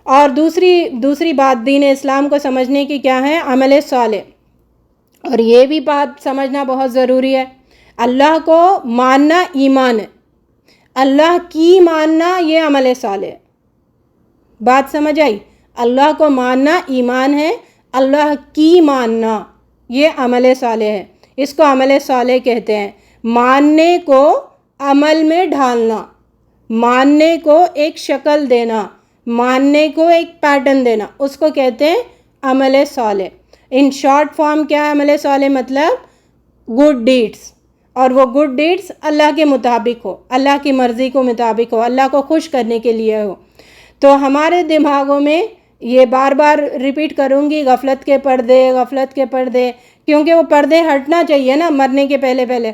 اور دوسری بات دین اسلام کو سمجھنے کی کیا ہے؟ عمل صالح. اور یہ بھی بات سمجھنا بہت ضروری ہے، اللہ کو ماننا ایمان ہے، اللہ کی ماننا یہ عمل صالح ہے. بات سمجھ آئی؟ اللہ کو ماننا ایمان ہے، اللہ کی ماننا یہ عمل صالح ہے. اس کو عمل صالح کہتے ہیں. ماننے کو عمل میں ڈھالنا، ماننے کو ایک شکل دینا، ماننے کو ایک پیٹرن دینا، اس کو کہتے ہیں عمل صالح. ان شارٹ فارم کیا ہے عمل صالح؟ مطلب گڈ ڈیڈس. اور وہ گڈ ڈیڈس اللہ کے مطابق ہو، اللہ کی مرضی کو مطابق ہو، اللہ کو خوش کرنے کے لیے ہو. تو ہمارے دماغوں میں یہ بار بار ریپیٹ کروں گی، غفلت کے پردے، غفلت کے پردے، کیونکہ وہ پردے ہٹنا چاہیے نا مرنے کے پہلے.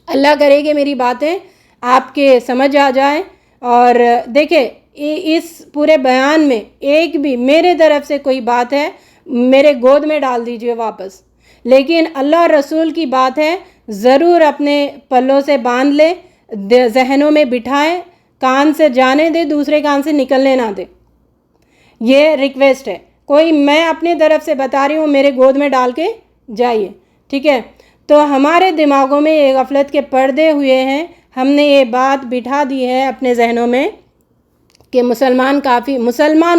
اللہ کرے کہ میری باتیں آپ کے سمجھ آ جائیں. اور دیکھیں اس پورے بیان میں ایک بھی میرے طرف سے کوئی بات ہے میرے گود میں ڈال دیجئے واپس، لیکن اللہ اور رسول کی بات ہے ضرور اپنے پلوں سے باندھ لے، ذہنوں میں بٹھائیں، کان سے جانے دے، دوسرے کان سے نکلنے نہ دے. یہ ریکویسٹ ہے. کوئی میں اپنے طرف سے بتا رہی ہوں، میرے گود میں ڈال کے جائیے، ٹھیک ہے؟ تو ہمارے دماغوں میں یہ غفلت کے پردے ہوئے ہیں. ہم نے یہ بات بٹھا دی ہے اپنے ذہنوں میں کہ مسلمان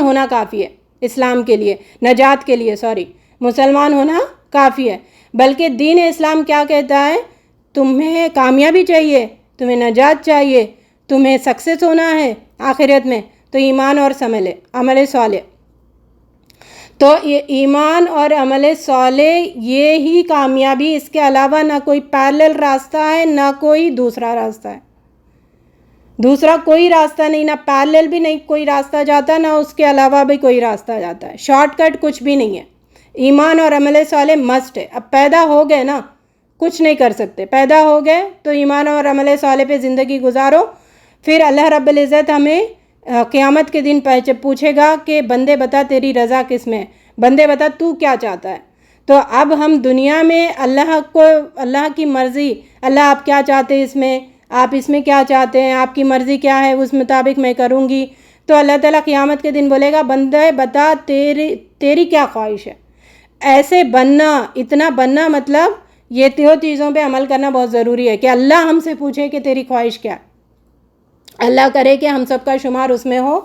ہونا کافی ہے اسلام کے لیے، نجات کے لیے، مسلمان ہونا کافی ہے. بلکہ دین اسلام کیا کہتا ہے؟ تمہیں کامیابی چاہیے، تمہیں نجات چاہیے، تمہیں سکسیس ہونا ہے آخرت میں، تو ایمان اور عمل صالح. تو یہ ایمان اور عمل صالح یہ ہی کامیابی، اس کے علاوہ نہ کوئی پیرلل راستہ ہے، نہ کوئی دوسرا راستہ ہے. دوسرا کوئی راستہ نہیں، نہ پیرلل بھی نہیں کوئی راستہ جاتا، نہ اس کے علاوہ بھی کوئی راستہ جاتا ہے. شارٹ کٹ کچھ بھی نہیں ہے. ایمان اور عمل صالح مسٹ ہے. اب پیدا ہو گئے نا، کچھ نہیں کر سکتے. پیدا ہو گئے تو ایمان اور عمل صالح پہ زندگی گزارو. پھر اللہ رب العزت ہمیں قیامت کے دن پوچھے گا کہ بندے بتا تیری رضا کس میں ہے، بندے بتا تو کیا چاہتا ہے. تو اب ہم دنیا میں اللہ کی مرضی، اللہ آپ کیا چاہتے ہیں اس میں، آپ اس میں کیا چاہتے ہیں، آپ کی مرضی کیا ہے، اس مطابق میں کروں گی. تو اللہ تعالیٰ قیامت کے دن بولے گا بندے بتا تیری کیا خواہش ہے. ایسے بننا، اتنا بننا، مطلب یہ تینوں چیزوں پہ عمل کرنا بہت ضروری ہے کہ اللہ ہم سے پوچھے کہ تیری خواہش کیا ہے. اللہ کرے کہ ہم سب کا شمار اس میں ہو.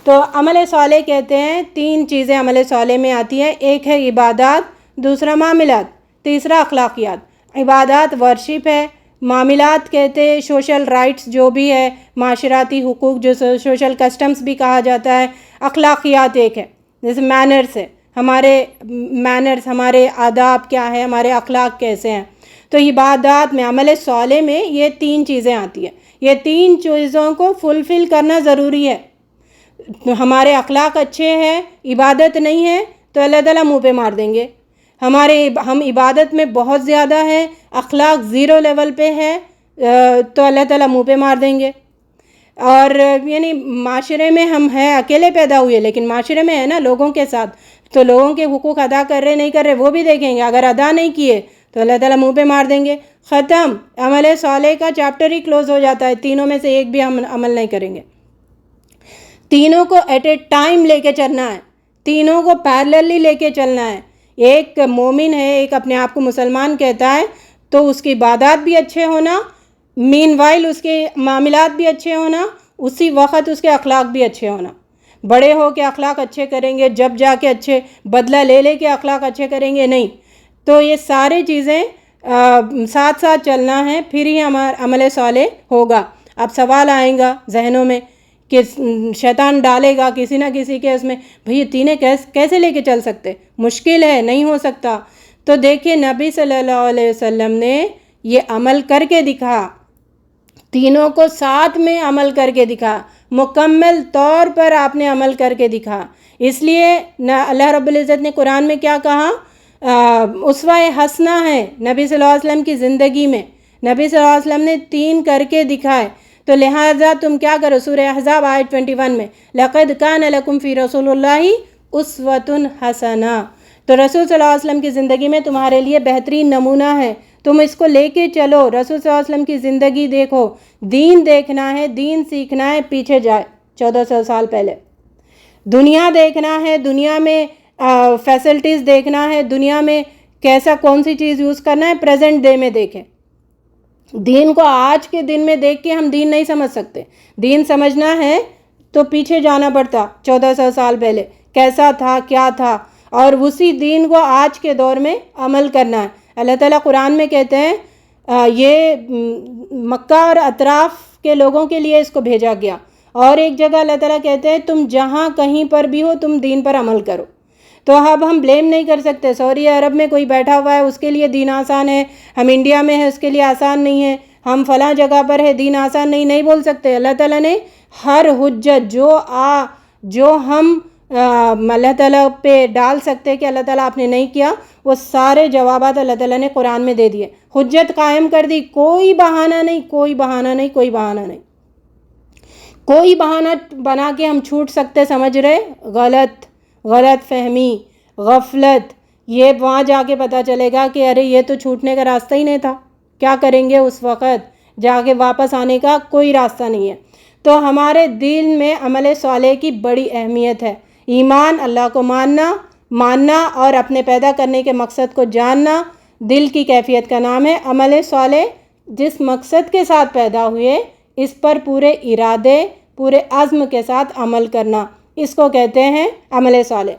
تو عمل صالح کہتے ہیں 3 چیزیں عمل صالح میں آتی ہیں. ایک ہے عبادات، دوسرا معاملات، تیسرا اخلاقیات. عبادات ورشپ ہے، معاملات کہتے ہیں سوشل رائٹس جو بھی ہے، معاشراتی حقوق جو سوشل کسٹمز بھی کہا جاتا ہے. اخلاقیات ایک ہے، جیسے مینرز ہے، ہمارے آداب کیا ہے، ہمارے اخلاق کیسے ہیں. تو عبادات میں، عمل صالح میں یہ 3 چیزیں آتی ہیں. یہ 3 چیزوں کو فلفل کرنا ضروری ہے. ہمارے اخلاق اچھے ہیں، عبادت نہیں ہے تو اللہ تعالیٰ منہ پہ مار دیں گے. ہم عبادت میں بہت زیادہ ہیں، اخلاق 0 لیول پہ ہے تو اللہ تعالیٰ منہ پہ مار دیں گے. اور یعنی معاشرے میں ہم ہیں، اکیلے پیدا ہوئے لیکن معاشرے میں ہے نا لوگوں کے ساتھ، تو لوگوں کے حقوق ادا کر رہے نہیں کر رہے وہ بھی دیکھیں گے. اگر ادا نہیں کیے تو اللہ تعالیٰ منہ پہ مار دیں گے. ختم. عمل صالح کا چیپٹر ہی کلوز ہو جاتا ہے. تینوں میں سے ایک بھی ہم عمل نہیں کریں گے. تینوں کو ایٹ اے ٹائم لے کے چلنا ہے، تینوں کو پیرللی لے کے چلنا ہے. ایک مومن ہے، ایک اپنے آپ کو مسلمان کہتا ہے، تو اس کی عبادات بھی اچھے ہونا، مین وائل اس کے معاملات بھی اچھے ہونا، اسی وقت اس کے اخلاق بھی اچھے ہونا. بڑے ہو کے اخلاق اچھے کریں گے، جب جا کے اچھے بدلہ لے کے اخلاق اچھے کریں گے نہیں. تو یہ ساری چیزیں ساتھ ساتھ چلنا ہے، پھر ہی ہمارا عمل صالح ہوگا. اب سوال آئیں گا ذہنوں میں کہ شیطان ڈالے گا کسی نہ کسی کے اس میں، بھئی تینیں کیسے لے کے چل سکتے، مشکل ہے، نہیں ہو سکتا. تو دیکھیں نبی صلی اللہ علیہ وسلم نے یہ عمل کر کے دکھا، تینوں کو ساتھ میں عمل کر کے دکھا، مکمل طور پر آپ نے عمل کر کے دکھا. اس لیے اللہ رب العزت نے قرآن میں کیا کہا؟ اسوہ حسنہ ہے نبی صلی اللہ علیہ وسلم کی زندگی میں. نبی صلی اللہ علیہ وسلم نے 3 کر کے دکھائے. تو لہٰذا تم کیا کرو؟ سورہ احزاب آیت 21 میں لَقَدْ كَانَ لَكُمْ فِي رَسُولِ اللَّهِ أُسْوَةٌ حَسَنَةٌ. تو رسول صلی اللہ علیہ وسلم کی زندگی میں تمہارے لیے بہترین نمونہ ہے، تم اس کو لے کے چلو. رسول صلی اللہ علیہ وسلم کی زندگی دیکھو، دین دیکھنا ہے، دین سیکھنا ہے. پیچھے جائے 1400 سال پہلے دنیا دیکھنا ہے، دنیا میں فیسلٹیز دیکھنا ہے، دنیا میں کیسا کون سی چیز یوز کرنا ہے، پریزنٹ ڈے میں دیکھیں. دین کو آج کے دن میں دیکھ کے ہم دین نہیں سمجھ سکتے. دین سمجھنا ہے تو پیچھے جانا پڑتا 1400 سال پہلے کیسا تھا، کیا تھا، اور اسی دین کو آج کے دور میں عمل کرنا ہے. اللہ تعالیٰ قرآن میں کہتے ہیں یہ مکہ اور اطراف کے لوگوں کے لیے اس کو بھیجا گیا. اور ایک جگہ اللہ تعالیٰ کہتے ہیں تم جہاں کہیں پر بھی ہو تم دین پر عمل کرو. تو اب ہم بلیم نہیں کر سکتے سعودی عرب میں کوئی بیٹھا ہوا ہے اس کے لیے دین آسان ہے، ہم انڈیا میں ہے اس کے لیے آسان نہیں ہے، ہم فلاں جگہ پر ہے دین آسان نہیں بول سکتے. اللہ تعالیٰ نے ہر حجت جو ہم اللہ تعالیٰ پہ ڈال سکتے کہ اللہ تعالیٰ آپ نے نہیں کیا، وہ سارے جوابات اللہ تعالیٰ نے قرآن میں دے دیے. حجت قائم کر دی، کوئی بہانہ نہیں، کوئی بہانہ نہیں، کوئی بہانہ نہیں. کوئی بہانہ بنا کے ہم چھوٹ سکتے سمجھ رہے؟ غلط فہمی، غفلت. یہ وہاں جا کے پتہ چلے گا کہ ارے یہ تو چھوٹنے کا راستہ ہی نہیں تھا. کیا کریں گے اس وقت؟ جا کے واپس آنے کا کوئی راستہ نہیں ہے. تو ہمارے دل میں عمل صالح کی بڑی اہمیت ہے. ایمان، اللہ کو ماننا اور اپنے پیدا کرنے کے مقصد کو جاننا دل کی کیفیت کا نام ہے. عمل صالح جس مقصد کے ساتھ پیدا ہوئے اس پر پورے ارادے، پورے عزم کے ساتھ عمل کرنا، اس کو کہتے ہیں عمل صالح.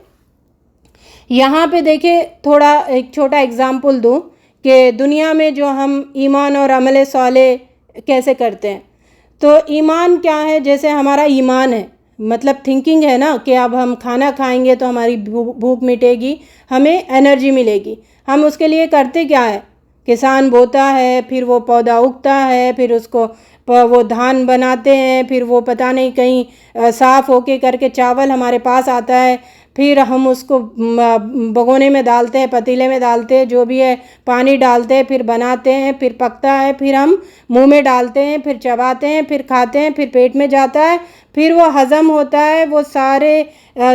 یہاں پہ دیکھیں ایک چھوٹا اگزامپل دوں کہ دنیا میں جو ہم ایمان اور عمل صالح کیسے کرتے ہیں. تو ایمان کیا ہے؟ جیسے ہمارا ایمان ہے، مطلب تھنکنگ ہے نا کہ اب ہم کھانا کھائیں گے تو ہماری بھوک مٹے گی، ہمیں انرجی ملے گی. ہم اس کے لیے کرتے کیا ہے؟ کسان بوتا ہے، پھر وہ پودا اگتا ہے، پھر اس کو وہ دھان بناتے ہیں، پھر وہ پتہ نہیں کہیں صاف ہو کے کر کے چاول ہمارے پاس آتا ہے، پھر ہم اس کو بگونے میں ڈالتے ہیں، پتیلے میں ڈالتے ہیں، جو بھی ہے پانی ڈالتے ہیں، پھر بناتے ہیں، پھر پکتا ہے، پھر ہم منہ میں ڈالتے ہیں، پھر چباتے ہیں، پھر کھاتے ہیں، پھر پیٹ میں جاتا ہے، پھر وہ ہضم ہوتا ہے. وہ سارے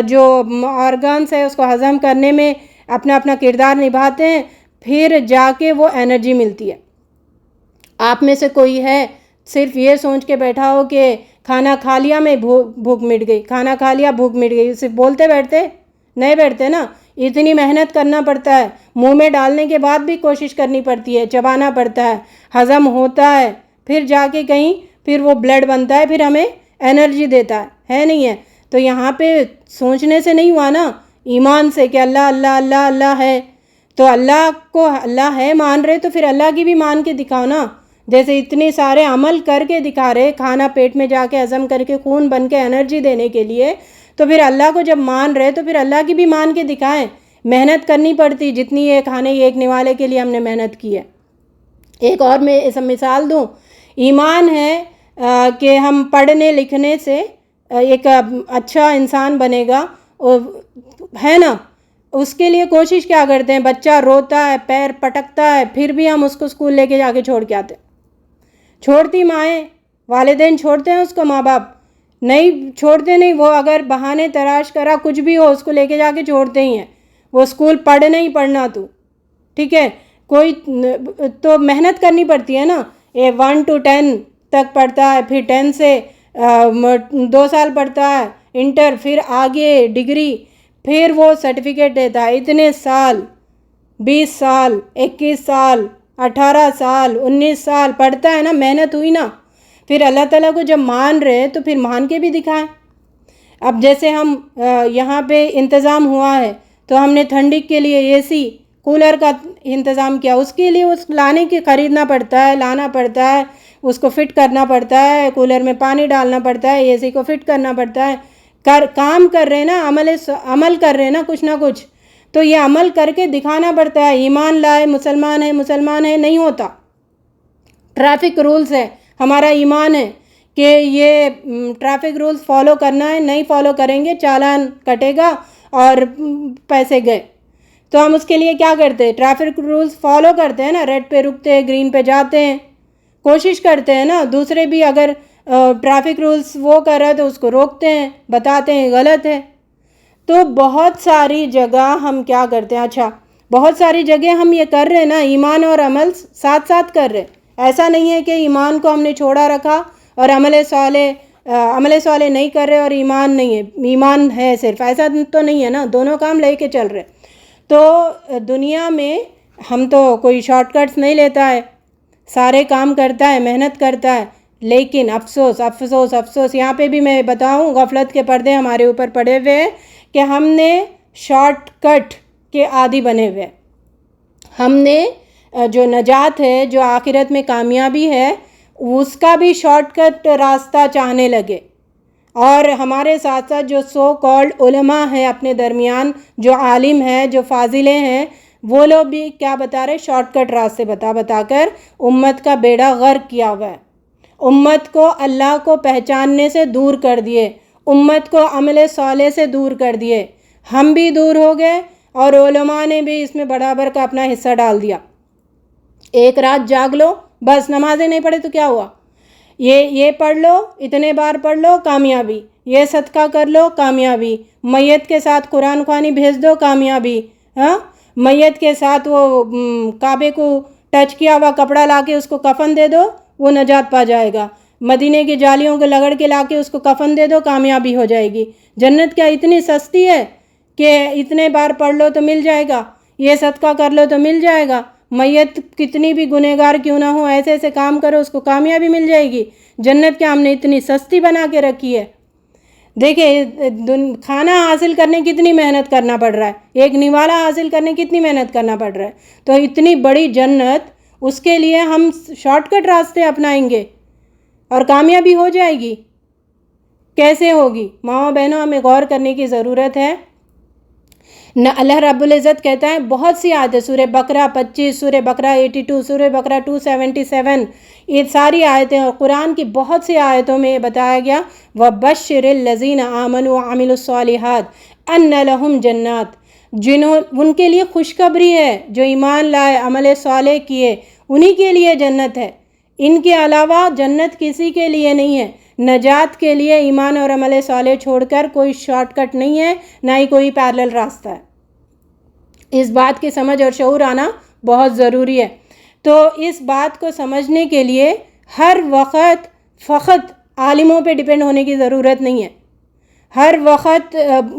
جو آرگنس ہے اس کو ہضم کرنے میں اپنا اپنا کردار نبھاتے ہیں، پھر جا کے وہ انرجی ملتی ہے. آپ میں سے کوئی ہے صرف یہ سوچ کے بیٹھا ہو کہ کھانا کھا لیا میں بھوک مٹ گئی، کھانا کھا لیا بھوک مٹ گئی، صرف بولتے بیٹھتے نہیں بیٹھتے نا. اتنی محنت کرنا پڑتا ہے، منہ میں ڈالنے کے بعد بھی کوشش کرنی پڑتی ہے، چبانا پڑتا ہے، ہضم ہوتا ہے، پھر جا کے کہیں پھر وہ بلڈ بنتا ہے، پھر ہمیں انرجی دیتا ہے نہیں ہے. تو یہاں پہ سوچنے سے نہیں ہوا نا، ایمان سے کہ اللہ اللہ اللہ اللہ ہے. تو اللہ کو اللہ ہے مان رہے تو پھر اللہ کی بھی مان کے دکھاؤ نا. جیسے اتنے سارے عمل کر کے دکھا رہے، کھانا پیٹ میں جا کے ہضم کر کے خون بن کے انرجی دینے کے لیے، تو پھر اللہ کو جب مان رہے تو پھر اللہ کی بھی مان کے دکھائیں. محنت کرنی پڑتی جتنی یہ کھانے ایک نوالے کے لیے ہم نے محنت کی ہے. ایک اور میں اس مثال دوں، ایمان ہے کہ ہم پڑھنے لکھنے سے ایک اچھا انسان بنے گا ہے نا. اس کے لیے کوشش کیا کرتے ہیں؟ بچہ روتا ہے، پیر پٹکتا ہے، پھر بھی ہم اس کو اسکول لے کے جا کے چھوڑ کے آتے. چھوڑتی مائیں، والدین چھوڑتے ہیں اس کو، ماں باپ نہیں چھوڑتے. نہیں، وہ اگر بہانے تراش کرا کچھ بھی ہو اس کو لے کے جا کے چھوڑتے ہی ہیں. وہ اسکول پڑھنا ہی پڑھنا تو ٹھیک ہے. کوئی تو محنت کرنی پڑتی ہے نا. 1 to 10 تک پڑھتا ہے، پھر 10 سے 2 سال پڑھتا ہے انٹر، پھر آگے ڈگری، پھر وہ سرٹیفکیٹ دیتا ہے. اتنے سال، 20 سال، 21 سال، 18 سال، 19 سال پڑھتا ہے نا، محنت ہوئی نا. پھر اللہ تعالیٰ کو جب مان رہے تو پھر مان کے بھی دکھائیں. اب جیسے ہم یہاں پہ انتظام ہوا ہے تو ہم نے ٹھنڈی کے لیے اے سی کولر کا انتظام کیا. اس کے لیے اس لانے کے خریدنا پڑتا ہے، لانا پڑتا ہے، اس کو فٹ کرنا پڑتا ہے، کولر میں پانی ڈالنا پڑتا ہے، اے سی کو فٹ کرنا پڑتا ہے. کام کر رہے نا، عمل کر رہے نا کچھ نہ کچھ. تو یہ عمل کر کے دکھانا پڑتا ہے. ایمان لائے مسلمان ہے نہیں ہوتا. ٹریفک رولز ہے، ہمارا ایمان ہے کہ یہ ٹریفک رولز فالو کرنا ہے، نہیں فالو کریں گے چالان کٹے گا اور پیسے گئے. تو ہم اس کے لیے کیا کرتے ہیں؟ ٹریفک رولز فالو کرتے ہیں نا، ریڈ پہ رکتے ہیں، گرین پہ جاتے ہیں، کوشش کرتے ہیں نا. دوسرے بھی اگر ٹریفک رولز وہ کر رہے تو اس کو روکتے ہیں، بتاتے ہیں غلط ہے. تو بہت ساری جگہ ہم کیا کرتے ہیں؟ اچھا، بہت ساری جگہ ہم یہ کر رہے ہیں نا، ایمان اور عمل ساتھ ساتھ کر رہے. ایسا نہیں ہے کہ ایمان کو ہم نے چھوڑا رکھا اور عمل صالح عمل صالح نہیں کر رہے اور ایمان نہیں ہے، ایمان ہے صرف، ایسا تو نہیں ہے نا، دونوں کام لے کے چل رہے۔ تو دنیا میں ہم تو کوئی شارٹ کٹس نہیں لیتا ہے، سارے کام کرتا ہے، محنت کرتا ہے، لیکن افسوس افسوس افسوس، یہاں پہ بھی میں بتاؤں غفلت کے پردے ہمارے اوپر پڑے ہوئے ہیں کہ ہم نے شارٹ کٹ کے عادی بنے ہوئے، ہم نے جو نجات ہے، جو آخرت میں کامیابی ہے، اس کا بھی شارٹ کٹ راستہ چاہنے لگے۔ اور ہمارے ساتھ ساتھ جو سو کالڈ علماء ہیں اپنے درمیان، جو عالم ہیں، جو فاضلے ہیں، وہ لوگ بھی کیا بتا رہے؟ شارٹ کٹ راستے بتا کر امت کا بیڑا غرق کیا ہوا ہے، امت کو اللہ کو پہچاننے سے دور کر دیے، امت کو عمل صالح سے دور کر دیے، ہم بھی دور ہو گئے اور علماء نے بھی اس میں برابر کا اپنا حصہ ڈال دیا۔ ایک رات جاگ لو، بس نمازیں نہیں پڑھے تو کیا ہوا؟ یہ پڑھ لو، اتنے بار پڑھ لو، کامیابی، یہ صدقہ کر لو، کامیابی، میت کے ساتھ قرآن خوانی بھیج دو، کامیابی، ہاں، میت کے ساتھ وہ کعبے کو ٹچ کیا ہوا کپڑا لا کے اس کو کفن دے دو، وہ نجات پا جائے گا، مدینے کی جالیوں کو لگڑ کے لا کے اس کو کفن دے دو، کامیابی ہو جائے گی۔ جنت کیا اتنی سستی ہے کہ اتنے بار پڑھ لو تو مل جائے گا، یہ صدقہ کر لو تو مل جائے گا، میت کتنی بھی گنہگار کیوں نہ ہو، ایسے ایسے کام کرو اس کو کامیابی مل جائے گی۔ جنت کیا ہم نے اتنی سستی بنا کے رکھی ہے؟ دیکھیں کھانا حاصل کرنے کتنی محنت کرنا پڑ رہا ہے، ایک نوالا حاصل کرنے کتنی محنت کرنا پڑ رہا ہے، تو اتنی بڑی جنت، اس کے لیے ہم شارٹ کٹ راستے اپنائیں گے اور کامیابی ہو جائے گی؟ کیسے ہوگی؟ ماؤں بہنوں، ہمیں غور کرنے کی ضرورت ہے۔ اللہ رب العزت کہتا ہے بہت سی آیتیں، سورہ بقرہ 25، سورہ بقرہ 82، سورہ بقرہ 277، یہ ساری آیتیں اور قرآن کی بہت سی آیتوں میں یہ بتایا گیا وَبَشِّرِ الَّذِينَ آمَنُوا وَعَمِلُوا الصَّالِحَاتِ أَنَّ لَهُمْ جنات، ان کے لیے خوشخبری ہے جو ایمان لائے، عمل صالح کیے، انہی کے لیے جنت ہے، ان کے علاوہ جنت کسی کے لیے نہیں ہے۔ نجات کے لیے ایمان اور عمل صالح چھوڑ کر کوئی شارٹ کٹ نہیں ہے، نہ ہی کوئی پیرلل راستہ ہے۔ اس بات کی سمجھ اور شعور آنا بہت ضروری ہے۔ تو اس بات کو سمجھنے کے لیے ہر وقت فقط عالموں پہ ڈیپینڈ ہونے کی ضرورت نہیں ہے، ہر وقت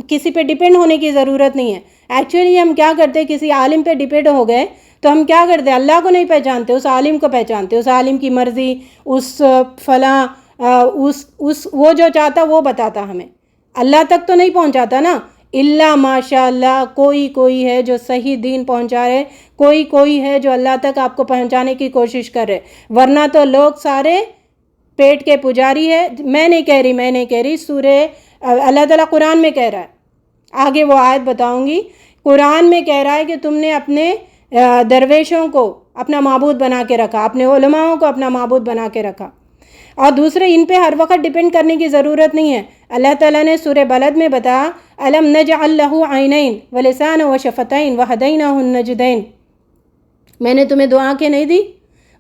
کسی پہ ڈیپینڈ ہونے کی ضرورت نہیں ہے۔ ایکچولی ہم کیا کرتے، کسی عالم پہ ڈیپینڈ ہو گئے تو ہم کیا کرتے، اللہ کو نہیں پہچانتے، اس عالم کو پہچانتے، اس عالم کی مرضی، اس فلاں وہ جو چاہتا وہ بتاتا ہمیں، اللہ تک تو نہیں پہنچاتا نا۔ اللہ ماشاء اللہ کوئی ہے جو صحیح دین پہنچا رہے، کوئی ہے جو اللہ تک آپ کو پہنچانے کی کوشش کر رہے، ورنہ تو لوگ سارے پیٹ کے پجاری ہے۔ میں نہیں کہہ رہی، سورہ اللہ تعالیٰ قرآن میں کہہ رہا ہے، آگے وہ آیت بتاؤں گی، قرآن میں کہہ رہا ہے کہ تم نے اپنے درویشوں کو اپنا معبود بنا کے رکھا، اپنے علماؤں کو اپنا معبود بنا کے رکھا، اور دوسرے ان پہ ہر وقت ڈیپینڈ کرنے کی ضرورت نہیں ہے۔ اللہ تعالیٰ نے سورہ بلد میں بتایا أَلَمْ نَجْعَلْ لَهُ عَيْنَيْنِ وَلِسَانًا وَشَفَتَيْنِ وَهَدَيْنَاهُ النَّجْدَيْنِ، میں نے تمہیں دو آنکھیں نہیں دی،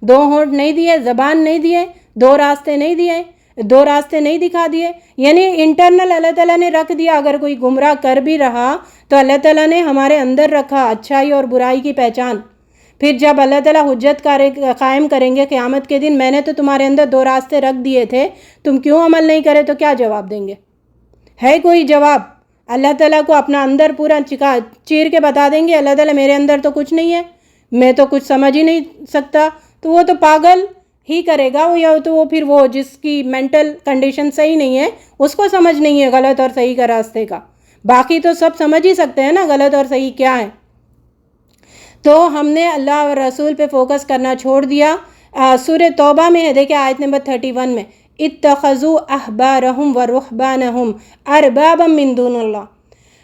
دو ہونٹ نہیں دیے، زبان نہیں دیے، دو راستے نہیں دیے، دو راستے نہیں دکھا دیے، یعنی انٹرنل اللہ تعالیٰ نے رکھ دیا۔ اگر کوئی گمراہ کر بھی رہا تو اللہ تعالیٰ نے ہمارے اندر رکھا اچھائی اور برائی کی پہچان۔ پھر جب اللہ تعالیٰ حجت قائم کریں گے قیامت کے دن، میں نے تو تمہارے اندر دو راستے رکھ دیے تھے، تم کیوں عمل نہیں کرے، تو کیا جواب دیں گے؟ ہے کوئی جواب؟ اللہ تعالیٰ کو اپنا اندر پورا چیر کے بتا دیں گے اللہ تعالیٰ میرے اندر تو کچھ نہیں ہے، میں تو کچھ سمجھ ہی نہیں سکتا، تو وہ تو پاگل ہی کرے گا، یا تو وہ پھر وہ جس کی مینٹل کنڈیشن صحیح نہیں ہے، اس کو سمجھ نہیں ہے غلط اور صحیح کا راستے کا، باقی تو سب سمجھ ہی سکتے ہیں نا غلط اور صحیح کیا ہے۔ تو ہم نے اللہ اور رسول پہ فوکس کرنا چھوڑ دیا۔ سورہ توبہ میں ہے، دیکھیں آیت نمبر 31 میں، اتخذوا احبارهم ورهبانهم اربابا من دون اللہ،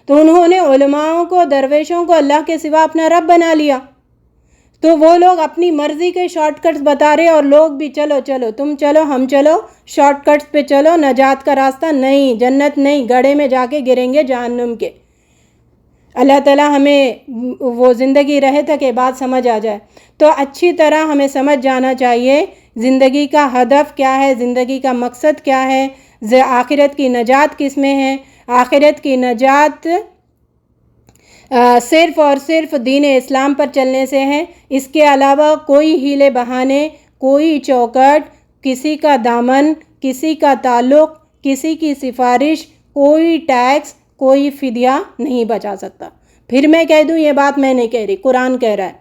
تو انہوں نے علماءوں کو، درویشوں کو اللہ کے سوا اپنا رب بنا لیا۔ تو وہ لوگ اپنی مرضی کے شارٹ کٹس بتا رہے، اور لوگ بھی چلو تم چلو ہم چلو، شارٹ کٹس پہ چلو، نجات کا راستہ نہیں، جنت نہیں، گڑھے میں جا کے گریں گے جہنم کے۔ اللہ تعالیٰ ہمیں وہ زندگی رہے تک کہ بات سمجھ آ جائے۔ تو اچھی طرح ہمیں سمجھ جانا چاہیے زندگی کا ہدف کیا ہے، زندگی کا مقصد کیا ہے، آخرت کی نجات کس میں ہے۔ آخرت کی نجات صرف اور صرف دین اسلام پر چلنے سے ہے، اس کے علاوہ کوئی ہیلے بہانے، کوئی چوکٹ، کسی کا دامن، کسی کا تعلق، کسی کی سفارش، کوئی ٹیکس، کوئی فدیہ نہیں بچا سکتا۔ پھر میں کہہ دوں یہ بات میں نہیں کہہ رہی، قرآن کہہ رہا ہے۔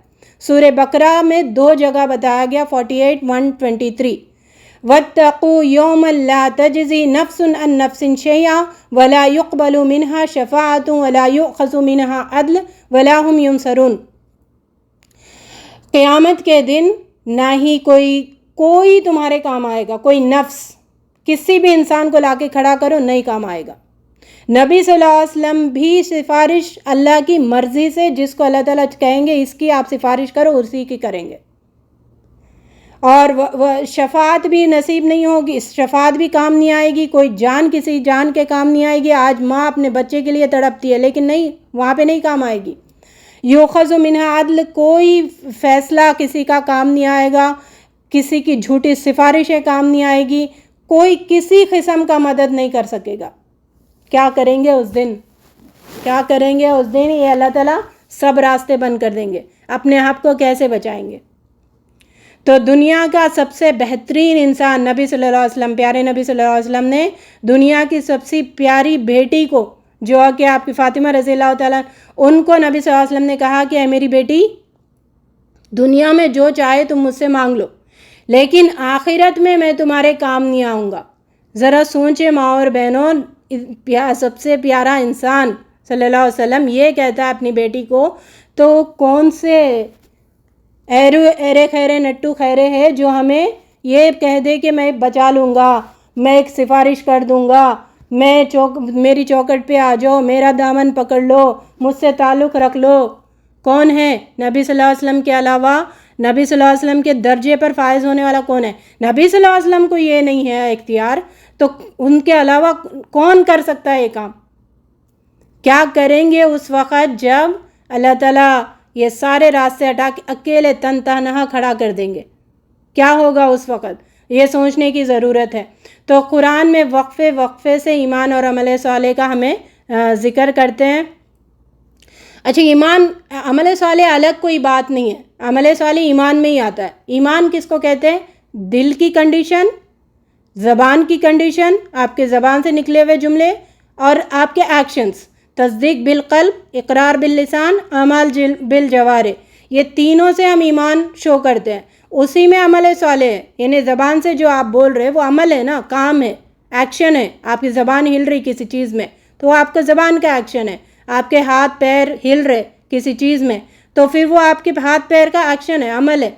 سورہ بقرہ میں 2 جگہ بتایا گیا، 48 123، وَاتَّقُوا يَوْمًا لَا تَجْزِي نَفْسٌ عَن نَفْسٍ شَيْئًا وَلَا يُقْبَلُ مِنْهَا شَفَاعَةٌ وَلَا يُؤْخَذُ مِنْهَا عَدْلٌ وَلَا هُمْ يُنصَرُونَ۔ قیامت کے دن نہ ہی کوئی تمہارے کام آئے گا، کوئی نفس، کسی بھی انسان کو لا کے کھڑا کرو نہیں کام آئے گا۔ نبی صلی اللہ علیہ وسلم بھی سفارش اللہ کی مرضی سے، جس کو اللہ تعالیٰ کہیں گے اس کی آپ سفارش کرو، اسی کی کریں گے، اور شفاعت بھی نصیب نہیں ہوگی، شفاعت بھی کام نہیں آئے گی، کوئی جان کسی جان کے کام نہیں آئے گی۔ آج ماں اپنے بچے کے لیے تڑپتی ہے لیکن نہیں، وہاں پہ نہیں کام آئے گی۔ یؤخذ منها عدل، کوئی فیصلہ کسی کا کام نہیں آئے گا، کسی کی جھوٹی سفارشیں کام نہیں آئے گی، کوئی کسی قسم کا مدد نہیں کر سکے گا۔ کیا کریں گے اس دن؟ کیا کریں گے اس دن؟ یہ اللہ تعالیٰ سب راستے بند کر دیں گے۔ اپنے آپ کو کیسے بچائیں گے؟ تو دنیا کا سب سے بہترین انسان نبی صلی اللہ علیہ وسلم، پیارے نبی صلی اللہ علیہ وسلم نے دنیا کی سب سے پیاری بیٹی کو، جو کہ آپ کی فاطمہ رضی اللہ تعالیٰ، ان کو نبی صلی اللہ علیہ وسلم نے کہا کہ اے میری بیٹی، دنیا میں جو چاہے تم مجھ سے مانگ لو، لیکن آخرت میں تمہارے کام نہیں آؤں گا۔ ذرا سوچے ماں اور بہنوں، سب سے پیارا انسان صلی اللہ علیہ وسلم یہ کہتا ہے اپنی بیٹی کو، تو کون سے ایرے خیرے نٹو خیرے ہے جو ہمیں یہ کہہ دے کہ میں بچا لوں گا، میں ایک سفارش کر دوں گا، میری چوکٹ پہ آ جاؤ، میرا دامن پکڑ لو، مجھ سے تعلق رکھ لو۔ کون ہے؟ نبی صلی اللہ علیہ وسلم کے علاوہ، نبی صلی اللہ علیہ وسلم کے درجے پر فائز ہونے والا کون ہے؟ نبی صلی اللہ علیہ وسلم کو یہ نہیں ہے اختیار، تو ان کے علاوہ کون کر سکتا ہے یہ کام؟ کیا کریں گے اس وقت جب اللہ تعالیٰ یہ سارے راستے ہٹا کے اکیلے تنہا کھڑا کر دیں گے؟ کیا ہوگا اس وقت؟ یہ سوچنے کی ضرورت ہے۔ تو قرآن میں وقفے سے ایمان اور عمل صالح کا ہمیں ذکر کرتے ہیں۔ اچھا، ایمان عمل صالح الگ کوئی بات نہیں ہے، عمل صالح ایمان میں ہی آتا ہے۔ ایمان کس کو کہتے ہیں؟ دل کی کنڈیشن، زبان کی کنڈیشن، آپ کے زبان سے نکلے ہوئے جملے، اور آپ کے ایکشنز، تصدیق بالقلب، اقرار باللسان، اعمال بالجوارح، یہ تینوں سے ہم ایمان شو کرتے ہیں، اسی میں عمل صالح ہے۔ یعنی زبان سے جو آپ بول رہے وہ عمل ہے نا، کام ہے، ایکشن ہے۔ آپ کی زبان ہل رہی کسی چیز میں تو وہ آپ کا زبان کا ایکشن ہے، آپ کے ہاتھ پیر ہل رہے کسی چیز میں تو پھر وہ آپ کے ہاتھ پیر کا ایکشن ہے، عمل ہے۔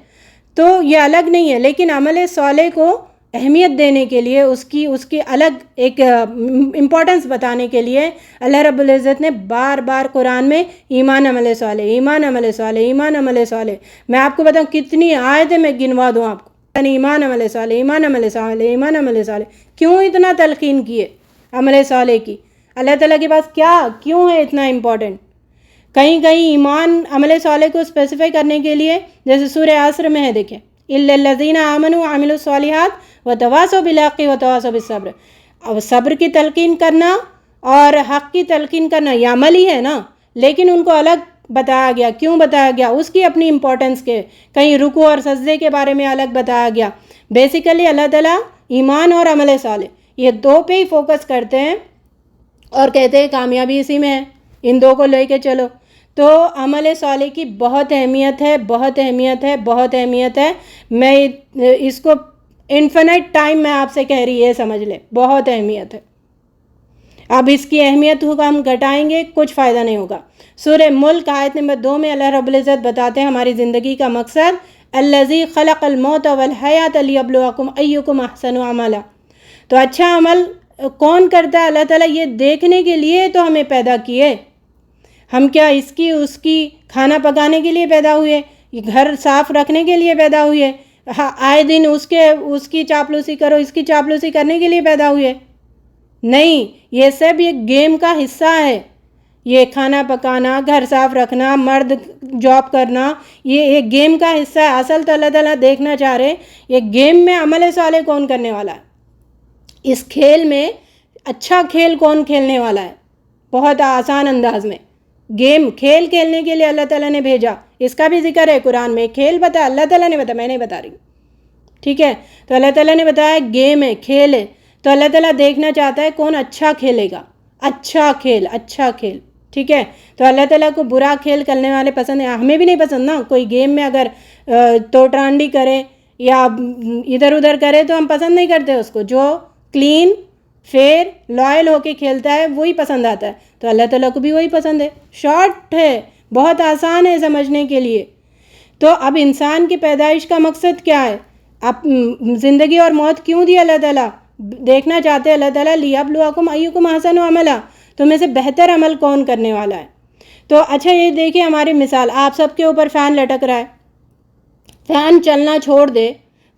تو یہ الگ نہیں ہے، لیکن عمل صالح کو اہمیت دینے کے لیے، اس کی الگ ایک امپورٹنس بتانے کے لیے اللہ رب العزت نے بار بار قرآن میں ایمان عمل صالح، ایمان عمل صالح، ایمان عمل صالح، میں آپ کو بتاؤں کتنی آیتیں میں گنوا دوں آپ کو، ایمان عمل صالح، ایمان عمل صالح، ایمان عمل صالح۔ کیوں اتنا تلقین کیے عمل صالح کی؟ اللہ تعالیٰ کے پاس کیوں ہے اتنا امپورٹنٹ؟ کہیں ایمان عمل صالح کو اسپیسیفائی کرنے کے لیے، جیسے سورہ عصر میں ہے، دیکھیں الا الذین آمنوا وعملوا الصالحات وتواصوا بالحق وتواصوا بالصبر۔ اب صبر کی تلقین کرنا اور حق کی تلقین کرنا یہ عمل ہی ہے نا، لیکن ان کو الگ بتایا گیا۔ کیوں بتایا گیا؟ اس کی اپنی امپورٹنس کے، کہیں رکوع اور سجدے کے بارے میں الگ بتایا گیا۔ بیسیکلی اللہ تعالیٰ ایمان اور عمل صالح یہ دو پہ ہی فوکس کرتے ہیں اور کہتے ہیں کامیابی اسی میں ہے، ان دو کو لے کے چلو۔ تو عمل صالح کی بہت اہمیت ہے، بہت اہمیت ہے، بہت اہمیت ہے۔ میں اس کو انفینٹ ٹائم میں آپ سے کہہ رہی، یہ سمجھ لیں بہت اہمیت ہے۔ اب اس کی اہمیت کو ہم گھٹائیں گے کچھ فائدہ نہیں ہوگا۔ سورہ ملک آیت نمبر 2 میں اللہ رب العزت بتاتے ہیں ہماری زندگی کا مقصد، الذی خلق الموت والحیات لیبلوکم ایکم احسن عملا۔ تو اچھا عمل کون کرتا ہے؟ اللہ تعالیٰ یہ دیکھنے کے لیے تو ہمیں پیدا کیے۔ ہم کیا اس کی کھانا پکانے کے لیے پیدا ہوئے، گھر صاف رکھنے کے لیے پیدا ہوئے، آئے دن اس کی چاپلوسی کرو، اس کی چاپلوسی کرنے کے لیے پیدا ہوئے؟ نہیں، یہ سب ایک گیم کا حصہ ہے۔ یہ کھانا پکانا، گھر صاف رکھنا، مرد جاب کرنا، یہ ایک گیم کا حصہ ہے۔ اصل تو اللہ تعالیٰ دیکھنا چاہ رہے یہ گیم میں عمل صالح کون کرنے والا ہے، اس کھیل میں اچھا کھیل کون کھیلنے والا ہے۔ بہت آسان انداز میں کھیل کھیلنے کے لیے اللہ تعالیٰ نے بھیجا، اس کا بھی ذکر ہے قرآن میں۔ کھیل بتا اللہ تعالیٰ نے بتا، میں نہیں بتا رہی، ٹھیک ہے؟ تو اللہ تعالیٰ نے بتایا گیم ہے، کھیل ہے۔ تو اللہ تعالیٰ دیکھنا چاہتا ہے کون اچھا کھیلے گا، اچھا کھیل، ٹھیک ہے. تو اللہ تعالیٰ کو برا کھیل کرنے والے پسند ہیں، ہمیں بھی نہیں پسند نا. کوئی گیم میں اگر توٹرانڈی کرے یا ادھر ادھر کرے تو ہم پسند نہیں کرتے اس کو. جو کلین فیئر لائل ہو کے کھیلتا ہے وہی پسند آتا ہے. تو اللہ تعالیٰ کو بھی وہی پسند ہے. شارٹ ہے، بہت آسان ہے سمجھنے کے لیے. تو اب انسان کی پیدائش کا مقصد کیا ہے؟ اب زندگی اور موت کیوں دی اللہ تعالیٰ؟ دیکھنا چاہتے ہیں اللہ تعالیٰ لیبلوکم ایکم احسن عملا، تو میں سے بہتر عمل کون کرنے والا ہے. تو اچھا یہ دیکھیں ہماری مثال، آپ سب کے اوپر فین لٹک رہا ہے، فین چلنا چھوڑ دے،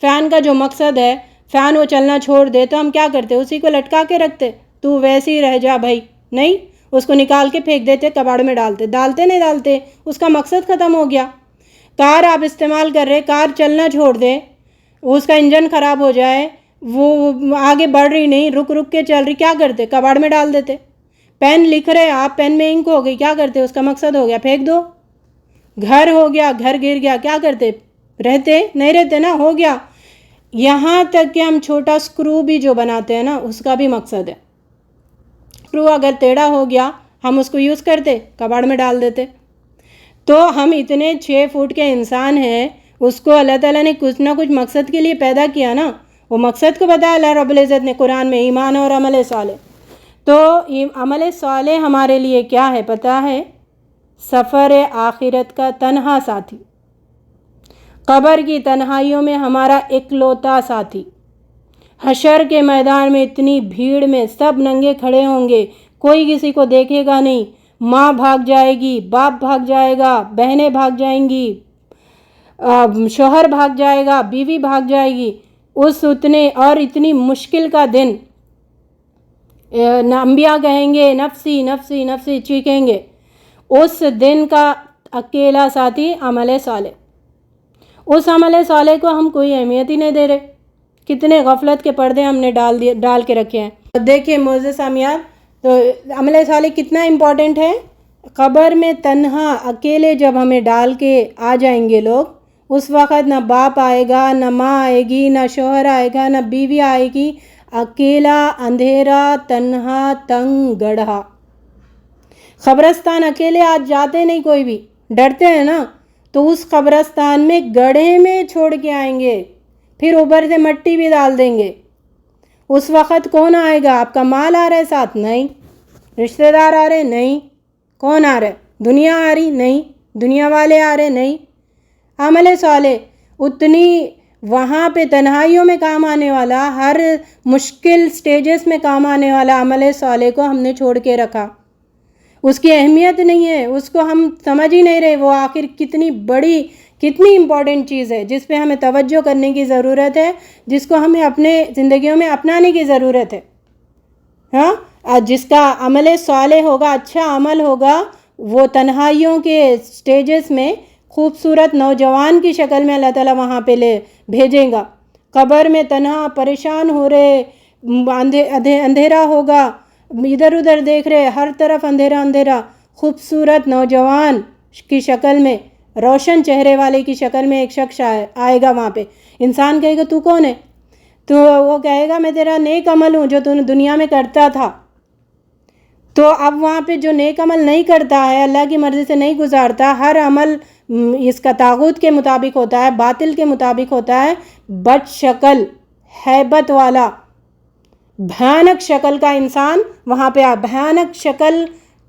فین کا جو مقصد ہے فین وہ چلنا چھوڑ دے تو ہم کیا کرتے؟ اسی کو لٹکا کے رکھتے، تو ویسے ہی رہ جا بھائی. نہیں، اس کو نکال کے پھینک دیتے، کباڑ میں ڈالتے، اس کا مقصد ختم ہو گیا. کار آپ استعمال کر رہے، کار چلنا چھوڑ دے، اس کا انجن خراب ہو جائے، وہ آگے بڑھ رہی نہیں، رک کے چل رہی، کیا کرتے؟ کباڑ میں ڈال دیتے. پین لکھ رہے آپ، پین میں انک ہو گئی، کیا کرتے؟ اس کا مقصد ہو گیا، پھینک دو. گھر ہو گیا، گھر گر گیا، کیا کرتے؟ رہتے نہیں رہتے نا، ہو گیا. یہاں تک کہ ہم چھوٹا اسکرو بھی جو بناتے ہیں نا، اس کا بھی مقصد ہے. اسکرو اگر ٹیڑھا ہو گیا ہم اس کو یوز کرتے، کباڑ میں ڈال دیتے. تو ہم اتنے 6 فٹ کے انسان ہیں، اس کو اللہ تعالیٰ نے کچھ نہ کچھ مقصد کے لیے پیدا کیا نا. وہ مقصد کو بتایا اللہ رب العزت نے قرآن میں، ایمان اور عمل صالح. تو عمل صالح ہمارے لیے کیا ہے پتہ ہے؟ سفر آخرت کا تنہا ساتھی، قبر کی تنہائیوں میں ہمارا اکلوتا ساتھی. حشر کے میدان میں اتنی بھیڑ میں سب ننگے کھڑے ہوں گے، کوئی کسی کو دیکھے گا نہیں. ماں بھاگ جائے گی، باپ بھاگ جائے گا، بہنیں بھاگ جائیں گی، شوہر بھاگ جائے گا، بیوی بھاگ جائے گی. اتنی مشکل کا دن، انبیاء کہیں گے نفسی نفسی نفسی چیخیں گے. اس دن کا اکیلا ساتھی عمل صالح. اس عمل صالح کو ہم کوئی اہمیت ہی نہیں دے رہے. کتنے غفلت کے پردے ہم نے ڈال کے رکھے ہیں. دیکھیں معزز سامعین، تو عمل صالح کتنا امپورٹنٹ ہے. قبر میں تنہا اکیلے جب ہمیں ڈال کے آ جائیں گے لوگ، اس وقت نہ باپ آئے گا، نہ ماں آئے گی، نہ شوہر آئے گا، نہ بیوی آئے گی. اکیلا، اندھیرا، تنہا، تنگ گڑھا. قبرستان اکیلے آج جاتے نہیں، کوئی بھی ڈرتے ہیں نا. تو اس قبرستان میں گڑھے میں چھوڑ کے آئیں گے، پھر اوپر سے مٹی بھی ڈال دیں گے. اس وقت کون آئے گا؟ آپ کا مال آ رہا ہے ساتھ؟ نہیں. رشتہ دار آ رہے؟ نہیں. کون آ رہا ہے؟ دنیا آ رہی؟ نہیں. دنیا والے آ رہے؟ نہیں. عمل صالح اتنی وہاں پہ تنہائیوں میں کام آنے والا، ہر مشکل سٹیجز میں کام آنے والا عمل صالح کو ہم نے چھوڑ کے رکھا. اس کی اہمیت نہیں ہے، اس کو ہم سمجھ ہی نہیں رہے. وہ آخر کتنی امپورٹنٹ چیز ہے جس پہ ہمیں توجہ کرنے کی ضرورت ہے، جس کو ہمیں اپنے زندگیوں میں اپنانے کی ضرورت ہے. ہاں، جس کا عمل صالح ہوگا، اچھا عمل ہوگا، وہ تنہائیوں کے سٹیجز میں خوبصورت نوجوان کی شکل میں اللہ تعالیٰ وہاں پہ بھیجیں گا. قبر میں تنہا پریشان ہو رہے، اندھیرا ہوگا، ادھر ادھر دیکھ رہے، ہر طرف اندھیرا، خوبصورت نوجوان کی شکل میں، روشن چہرے والے کی شکل میں ایک شخص آئے گا وہاں پہ. انسان کہے گا تو کون ہے؟ تو وہ کہے گا میں تیرا نیک عمل ہوں جو تو نے دنیا میں کرتا تھا. تو اب وہاں پہ جو نیک عمل نہیں کرتا ہے، اللہ کی مرضی سے نہیں گزارتا، ہر عمل اس کا طاغوت کے مطابق ہوتا ہے، باطل کے مطابق ہوتا ہے. بد شکل، ہیبت والا، بھیانک شکل کا انسان وہاں پہ بھیانک شکل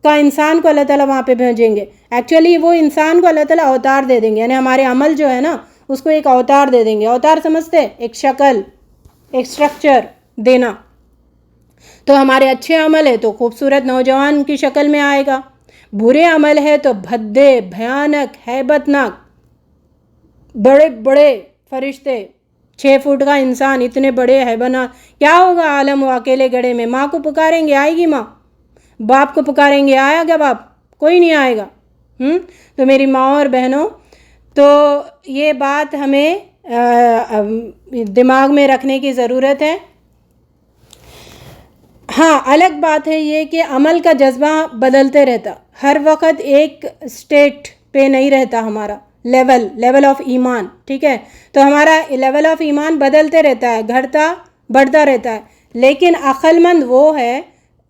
کا انسان کو اللہ تعالیٰ وہاں پہ بھیجیں گے. ایکچولی وہ انسان کو اللہ تعالیٰ اوتار دے دیں گے، یعنی ہمارے عمل جو ہے نا اس کو ایک اوتار دے دیں گے. اوتار سمجھتے؟ ایک شکل، ایک سٹرکچر دینا. تو ہمارے اچھے عمل ہے تو خوبصورت نوجوان کی شکل میں آئے گا، برے عمل ہے تو بھدے، بھیانک، ہیبت ناک، بڑے بڑے فرشتے، 6 فٹ کا انسان، اتنے بڑے ہیبنا. کیا ہوگا عالم وہ اکیلے گڑھے میں؟ ماں کو پکاریں گے، آئے گی ماں؟ باپ کو پکاریں گے، آیا گا باپ؟ کوئی نہیں آئے گا. تو میری ماں اور بہنوں، تو یہ بات ہمیں دماغ میں رکھنے کی ضرورت ہے. ہاں، الگ بات ہے یہ کہ عمل کا جذبہ بدلتے رہتا، ہر وقت ایک سٹیٹ پہ نہیں رہتا. ہمارا لیول آف ایمان، ٹھیک ہے، تو ہمارا لیول آف ایمان بدلتے رہتا ہے، گھٹتا بڑھتا رہتا ہے. لیکن عقل مند وہ ہے،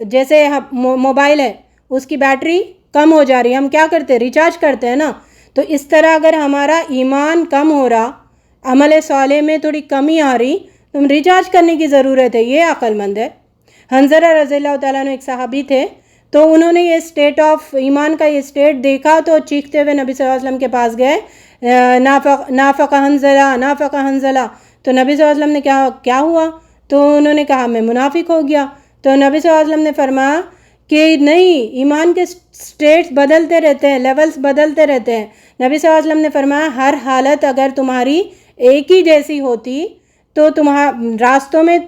جیسے موبائل ہے اس کی بیٹری کم ہو جا رہی ہے، ہم کیا کرتے ہیں؟ ریچارج کرتے ہیں نا. تو اس طرح اگر ہمارا ایمان کم ہو رہا، عمل صالح میں تھوڑی کمی آ رہی، تو ہم ریچارج کرنے کی ضرورت ہے. یہ عقل مند ہے. حنظلہ رضی اللہ تعالیٰ عنہ ایک صحابی تھے، تو انہوں نے یہ اسٹیٹ آف ایمان کا یہ اسٹیٹ دیکھا تو چیختے ہوئے نبی صلی اللہ علیہ وسلم کے پاس گئے، نافق حنظلہ، نافق حنظلہ. تو نبی صلی اللہ علیہ وسلم نے کیا ہوا؟ تو انہوں نے کہا میں منافق ہو گیا. تو نبی صلی اللہ علیہ وسلم نے فرمایا کہ نہیں، ایمان کے اسٹیٹس بدلتے رہتے ہیں، لیولز بدلتے رہتے ہیں. نبی صلی اللہ علیہ وسلم نے فرمایا ہر حالت اگر تمہاری ایک ہی جیسی ہوتی تو راستوں میں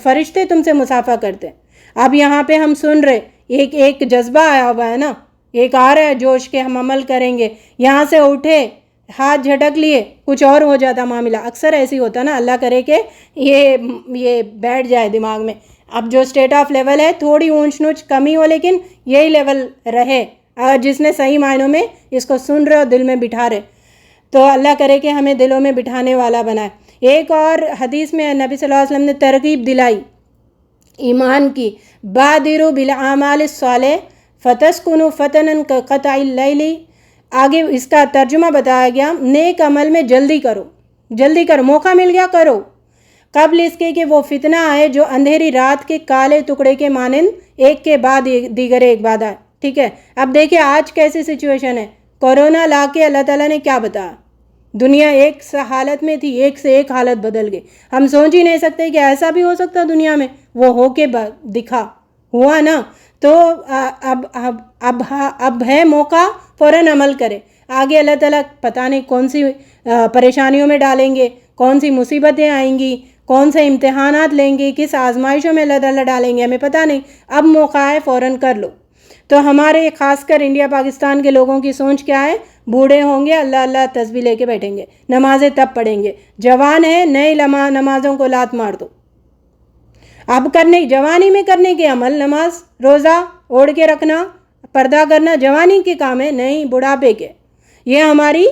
فرشتے تم سے مسافہ کرتے. اب یہاں پہ ہم سن رہے ایک جذبہ آیا ہوا ہے نا، ایک آ رہا ہے جوش کے ہم عمل کریں گے، یہاں سے اٹھے ہاتھ جھٹک لیے کچھ اور ہو جاتا معاملہ. اکثر ایسی ہوتا نا، اللہ کرے کہ یہ بیٹھ جائے دماغ میں. اب جو اسٹیٹ آف لیول ہے تھوڑی اونچ نوچ کمی ہو، لیکن یہی لیول رہے، جس نے صحیح معنوں میں اس کو سن رہے اور دل میں بٹھا رہے. تو اللہ کرے کہ ہمیں دلوں میں بٹھانے والا بنائے. ایک اور حدیث میں نبی صلی اللہ علیہ وسلم نے ترغیب دلائی ایمان کی، بادروا بالاعمال الصالح فتسکنوا فتنا کقطع اللیل. آگے اس کا ترجمہ بتایا گیا، نیک عمل میں جلدی کرو، جلدی کرو، موقع مل گیا کرو، قبل اس کے کہ وہ فتنہ آئے جو اندھیری رات کے کالے ٹکڑے کے مانند ایک کے بعد دیگر ایک بعد آئے. ٹھیک ہے، اب دیکھیں آج کیسی سچویشن ہے. کورونا لا کے اللہ تعالیٰ نے کیا بتایا؟ دنیا ایک حالت میں تھی، ایک سے ایک حالت بدل گئی. ہم سوچ ہی نہیں سکتے کہ ایسا بھی ہو سکتا دنیا میں. وہ ہو کے دکھا، ہوا نا. تو اب ہے موقع، فوراً عمل کرے. آگے اللہ تعالیٰ پتہ نہیں کون سی پریشانیوں میں ڈالیں گے، کون سی مصیبتیں آئیں گی، کون سے امتحانات لیں گے، کس آزمائشوں میں اللہ تعالیٰ ڈالیں گے، ہمیں پتہ نہیں. اب موقع ہے، فوراً کر لو. تو ہمارے خاص کر انڈیا پاکستان کے لوگوں کی سوچ کیا ہے؟ بوڑھے ہوں گے اللہ اللہ تسبیح لے کے بیٹھیں گے، نمازیں تب پڑھیں گے. جوان ہیں، نئے نمازوں کو لات مار دو. اب جوانی میں کرنے کے عمل، نماز روزہ اوڑھ کے رکھنا، پردہ کرنا جوانی کے کام ہے، نہیں بڑھاپے کے. یہ ہماری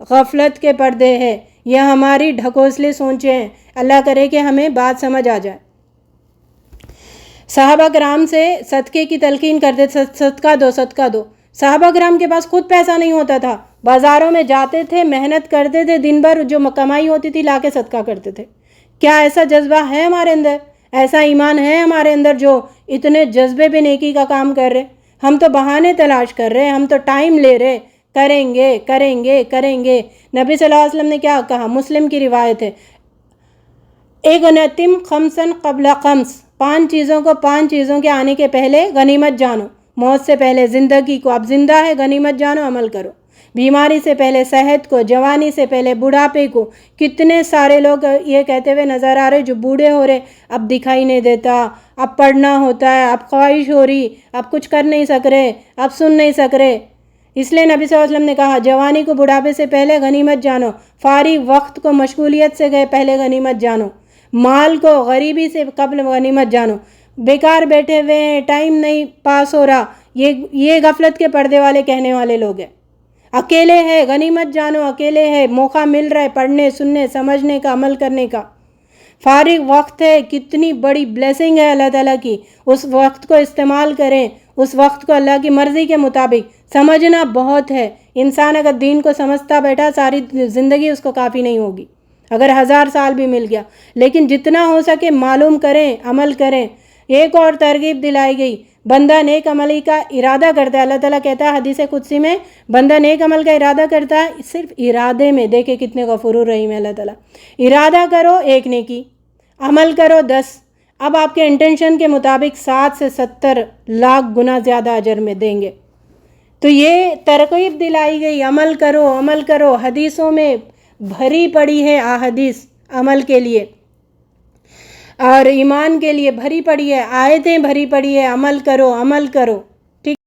غفلت کے پردے ہیں، یہ ہماری ڈھکوسلے سوچیں ہیں. اللہ کرے کہ ہمیں بات سمجھ آ جائے. صحابہ کرام سے صدقے کی تلقین کرتے، صدقہ دو، صدقہ دو. صحابہ کرام کے پاس خود پیسہ نہیں ہوتا تھا، بازاروں میں جاتے تھے، محنت کرتے تھے، دن بھر جو کمائی ہوتی تھی لا کے صدقہ کرتے تھے. کیا ایسا جذبہ ہے ہمارے اندر؟ ایسا ایمان ہے ہمارے اندر جو اتنے جذبے پہ نیکی کا کام کر رہے؟ ہم تو بہانے تلاش کر رہے، ہم تو ٹائم لے رہے، کریں گے کریں گے کریں گے. نبی صلی اللہ علیہ وسلم نے کیا کہا؟ مسلم کی روایت ہے، اغنتم خمسن قبل خمس، 5 چیزوں کو 5 چیزوں کے آنے کے پہلے غنیمت جانو. موت سے پہلے زندگی کو، اب زندہ ہے غنیمت جانو، عمل کرو. بیماری سے پہلے صحت کو، جوانی سے پہلے بڑھاپے کو. کتنے سارے لوگ یہ کہتے ہوئے نظر آ رہے جو بوڑھے ہو رہے، اب دکھائی نہیں دیتا، اب پڑھنا ہوتا ہے، اب خواہش ہو رہی، اب کچھ کر نہیں سک رہے، اب سن نہیں سک رہے. اس لیے نبی صلی اللہ علیہ وسلم نے کہا جوانی کو بڑھاپے سے پہلے غنیمت جانو، فارغ وقت کو مشغولیت سے گئے پہلے غنیمت جانو، مال کو غریبی سے قبل غنیمت جانو. بیکار بیٹھے ہوئے ہیں، ٹائم نہیں پاس ہو رہا، یہ غفلت کے پردے والے کہنے والے لوگ ہیں. اکیلے ہیں، غنیمت جانو، اکیلے ہیں، موقع مل رہا ہے پڑھنے، سننے، سمجھنے کا، عمل کرنے کا. فارغ وقت ہے، کتنی بڑی بلیسنگ ہے اللہ تعالیٰ کی. اس وقت کو استعمال کریں، اس وقت کو اللہ کی مرضی کے مطابق. سمجھنا بہت ہے. انسان اگر دین کو سمجھتا بیٹھا ساری زندگی اس کو کافی نہیں ہوگی، اگر 1000 سال بھی مل گیا. لیکن جتنا ہو سکے معلوم کریں، عمل کریں. ایک اور ترغیب دلائی گئی، بندہ نیک عملی کا ارادہ کرتا ہے. اللہ تعالیٰ کہتا ہے حدیث قدسی میں، بندہ نیک عمل کا ارادہ کرتا ہے، صرف ارادے میں. دیکھیں کتنے غفور الرحیم ہے اللہ تعالیٰ. ارادہ کرو 1 نیکی، عمل کرو 10. اب آپ کے انٹینشن کے مطابق 7 سے 70 لاکھ گنا زیادہ اجر میں دیں گے. تو یہ ترغیب دلائی گئی، عمل کرو عمل کرو. حدیثوں میں بھری پڑی ہے احادیث عمل کے لیے اور ایمان کے لیے بھری پڑی ہے، آیتیں بھری پڑی ہے، عمل کرو عمل کرو.